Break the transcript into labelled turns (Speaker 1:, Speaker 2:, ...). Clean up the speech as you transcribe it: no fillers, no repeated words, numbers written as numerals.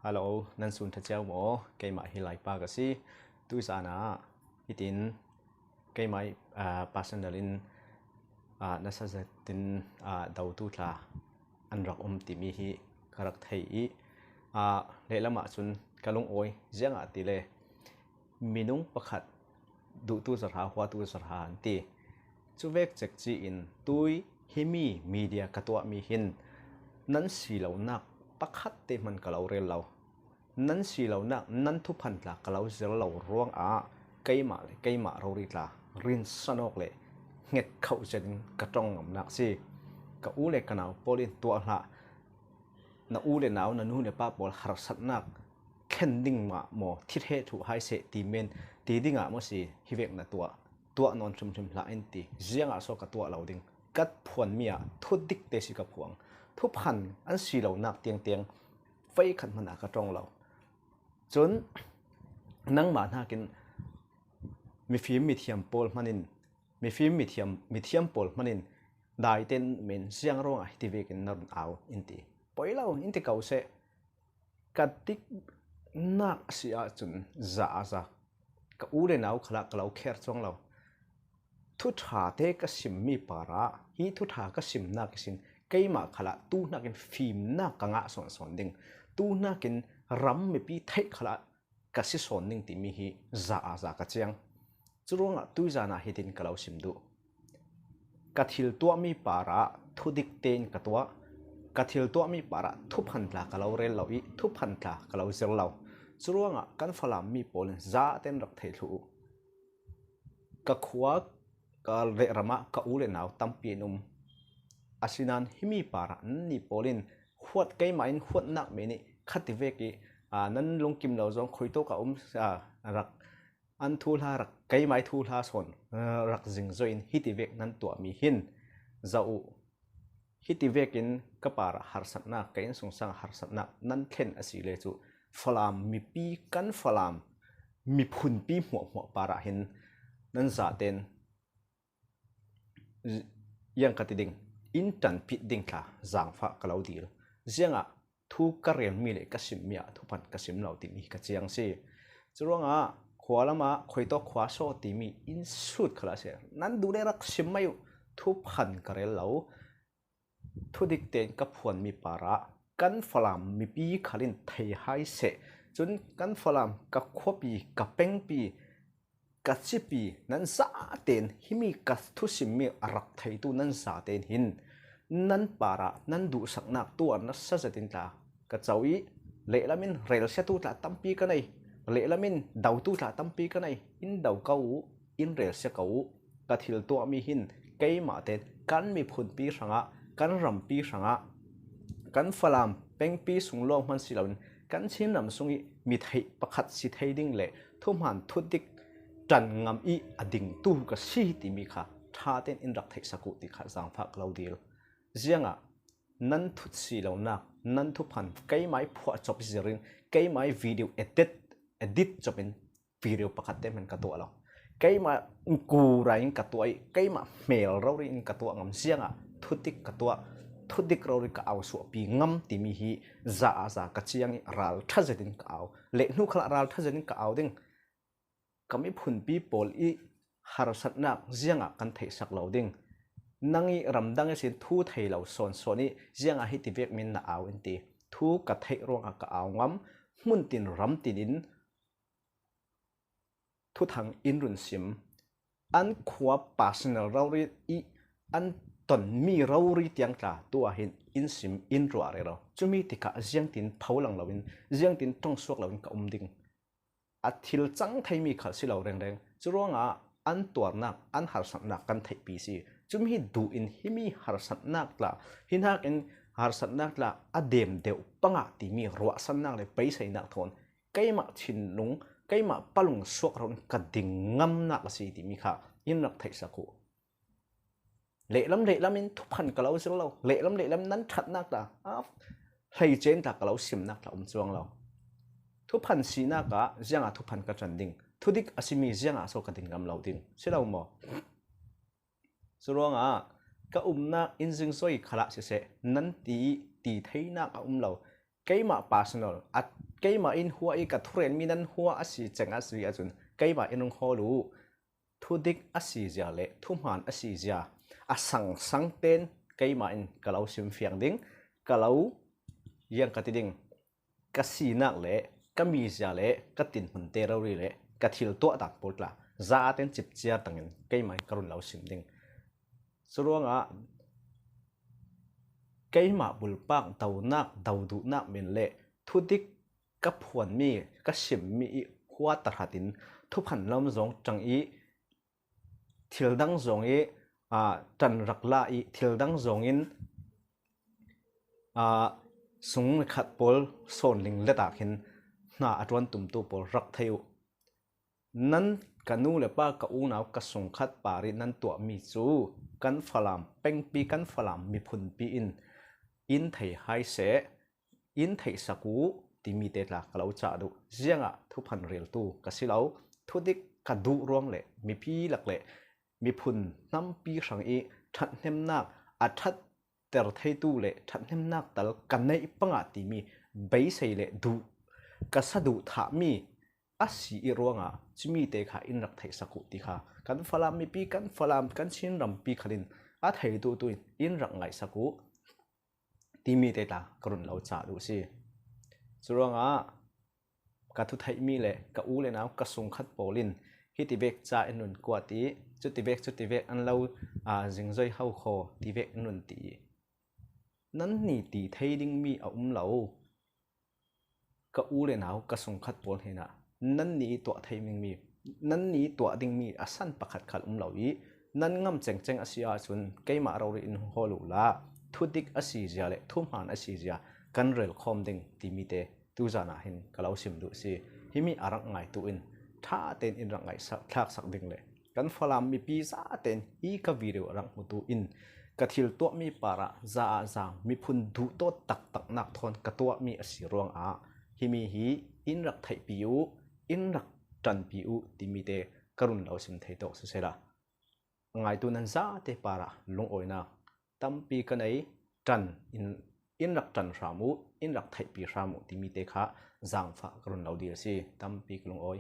Speaker 1: Hello นั่นสุนทรเจ้าหมอเกยมาฮิไลปากสิตุยสานาอิตินเกยมาปัสนัลินนัสจะตินดาวตุลาอันรักติมีฮิกรักไทยเลละมาสุนกะลงโอยเจียงติเลมินุงประคัดดูตุสระหัวตุสระอันตีจูเวกเจกจีอินตุยฮิมีเดียกตัวมีหินนั้นสีเหล่านักปักขัดเตมันกะเราเรียนเรานั้นสีเหล่านักนั้นทุพันละกะเราเจอเราร่วงเกยมาเราริลาเรียนสนอกเลยเงียเข้าเจนกระจงนักสิกะอูเล็กกันเอาโพลินตัวละนาอูเล็กเอานานูเนี่ยป้าบอลหาสัตนักเข็นดิ่งมาหมอทิศเหตุให้เสตีเมนตีดิ่งมั่สิฮิเวกนะตัวนอนชุมละเอ็นตีเจียงโซกับตัวเราดิ่งกัดพวนเมียทุดดิกเตสิกับพวงทุบหันอันสีเหล่านักเตียงไฟขันมันกระจงเราจนนั่งมาหน้ากินมีฟิล์มมีเทียมโพลมันนินมีฟิล์มมีเทียมโพลมันนินได้เต้นเหม็นเสียงร้องที่เวกินนอนเอาอินตีปอยเราอินตีเก่าเสกัดติกนักเสียจนจ้ากับอูเรนเอาขลักเราแค่จงเราทุถาเทกสิมมีปาระฮีทุถากสิมนักสินเกยมาขละตู้นักกินฟิล์มนักกังะสอนดิ่งตู้นักกินรำไม่ปีเทขละกสิสอนดิ่งที่มีฮีจ้ากัจยังจุดว่าตู้จานาฮิดินกล่าวสิมดูกัดหิลตัวมีปาระทุดิกเตนกัตัวกัดหิลตัวมีปาระทุพันตากล่าวเรลเราอีทุพันตากล่าวเซลเราจุดว่ากันฝรั่งมีโพลจ้าเต้นรักเทลูกัขวากกเรรมะกอูเลนเอาตั้มปีนุมอาศินันฮิมีปาระนี่โพลินขวดเกยมาอินขวดนักเมนี่ขัดเวกีนั้นลงกิมเราจงคุยโตกับรักอันทูลารักเกยมาทูลาสนรักจิงโจอินฮิติเวกนั้นตัวมีหินเจ้าฮิติเวกินกับปาระหาสัตนักเกยนสงสังหาสัตนักนั้นเข็นอสิเลจูฟลามมีปีกันฟลามมีพุนปีหัวปาระหินนั้นซาเตนยังกติดิงอินตันพิดดิ่งค่ะจางฟ้ากล่าวดีลเจียงทุกกระเรียนมีเลยกสิมมีทุพันกสิมเหล่าที่มีกจียงสิจรวงขวาละมาคอยตัวขวาโซที่มีอินสุดขลาเสียนั้นดูได้รักสิมไม่ทุพันกระเรียนเหล่าทุดิกเตนกับพวนมีปาระกันฝรั่งมีปีขลินไทยไฮเสจนกันฝรั่งกับขวปีกับเป็งปีกัดสิปีนั้นซาเตนฮิมีกัดทุสิมีรักไทยตัวนั้นซาเตนหินนั้นปาระนั้นดูสักนักตัวนั้นซาจะตินตากัดเจ้าอีเละละมินเรลเสียตัวตาตั้มปีกันไอเละละมินดาวตัวตาตั้มปีกันไออินดาวเก้าอินเรลเสียเก้ากัดหิลตัวมีหินเกยมาเตนกันมีพุนปีสังะกันรำปีสังะกันฝรั่งเป็งปีสุงลงมันสิลาวินกันชินนำสุงมีไทยประคัดสิไทยดิ่งเละทุ่มหันทุดิกจันงามอีอดิ่งตู้ก็สีที่มีค่ะท่าเต้นอินรักเทศกุติค่ะสังฟักเราดีลเจียงนั้นทุกสิ่งเหล่านั้นนั้นทุกพันเกยไม้ผัวจบสิรินเกยไม้วิดีโอเอดิตจบเป็นวิดีโอประคัดเต้นมันกระตัวเราเกยมากูไรน์กระตัวเกยมาเมลเราเรื่องกระตัวงามเจียงทุดิกกระตัวทุดิกเราเรื่องก็เอาสวปีงามที่มีฮีจ้ากัจเจียงรัลทัศดินก็เอาเล็กนุขละรัลทัศดินก็เอาดิ่งก็มีพุนปีโพลอีหาสัตนักเจียงกันไทยสักเหล่าดิ่งนั่งอีรำดังสินทูไทยเหล่าโซนนี้เจียงฮิติเวกมินนาเอาอินตีทูกัดไทยรวงก็เอางำมุนตินรำตินินทุทางอินรุนซิมอันขวบปาสเนลเรารีอีอันตนมีเรารีเตียงตาตัวเห็นอินซิมอินรัวเรเราจะมีติกะเจียงตินเผาหลังเหล่าวินเจียงตินต้องสวกเหล่าวินกับดิ่งอาทิลจังไทยมีขัดสิเหล่าแรงๆจะร้องอันตัวนักอันหาสัตนักกันไทยปีซีจุ่มให้ดูอินให้มีหาสัตนักละหินหักอินหาสัตนักละอเดมเดียวปังที่มีรัวสัตนักเลยไปใส่นักทนใกล้มาชินลุงใกล้มาปลุงสวกเรากระดิ่งงำนักสิที่มีค่ะยินนักไทยสักเละล้ำอินทุกพันกับเราสิเราเละล้ำนั้นชัดนักละให้เจนตากับเราสิมนักละจวงเราทุกพันสีนักะเจียงทุกพันกระจันดิ่งทุดิกอาศิมีเจียงโซกระดิ่งกำเราดิ่งเชื่อเราหมอสุรวงก็นักอินซิงซอยขลักเสนั้นตีไทยนักเรา keima personal at keima in huwa I ka thuren minan huwa asi chenga sri achun keima inung holu thudik asi zia le thumhan asi zia asang sangten keima in kalau sim fiang ding kalau yang katiding kasinak le kami zia le katin hunte rawi le kathil to tak potla za ten chip chia tangin keima karun lau sim ding suruanga keima bulpak taunak daudu nak min le thudik ka phuan mi ka sim mi huwa tarhatin thuphan lam zong chang I thildang zong I tan rakla I thildang zong in sung khat pol son ling le takin na atwan tum tu pol rak theu nan kanu le pa ka u naw ka sung khat pari nan tua mi chu kan phalam pengpi kan phalam mi phun pi in thei hai se in thei saku timi te la kalau cha du zianga thu phan rel tu ka silau thudik ka du rong le mi pi lak le mi phun nam pi sang I that nem nak a that ter thei tu le that nem nak tal kan nei panga timi bei sei le du ka sadu tha mi asi I ronga chimi te kha in rak thei saku ti kha kan phalam mi pi kan phalam kan chin ram pi khalin a thei tu tu in rak ngai saku timi te ta karun lau cha du si suronga ka thu thai mi le ka u le naw ka sung khat polin hi ti bek cha enun kwati chu ti bek an lau jingjoi hau kho ti bek nun ti nan ni ti thei ding mi a lau ka u le naw ka sung khat pol hena nan ni to thei ming mi nan ni to ding mi asan pakhat khal lau I nan ngam cheng asia chun keima ro ri in holu la thudik asi zia le thumhan asi zia kan rel khom ding timi te tu jana hin kalau sim du si himi arang ngai tu in tha ten in rang ngai sak thak sak ding le kan phalam mi pi za ten I ka video rang mu tu in ka thil to mi para za mi phun du to tak nak thon ka to mi asi rong himi hi in rak thai piu in rak tan piu timi te karun lau sim thei to se la ngai tu nan za te para lung oina tampi kanai tan in rak tan ramu in rak thai pi ramu timi te kha zang fa karun lau dir si tampi klung oi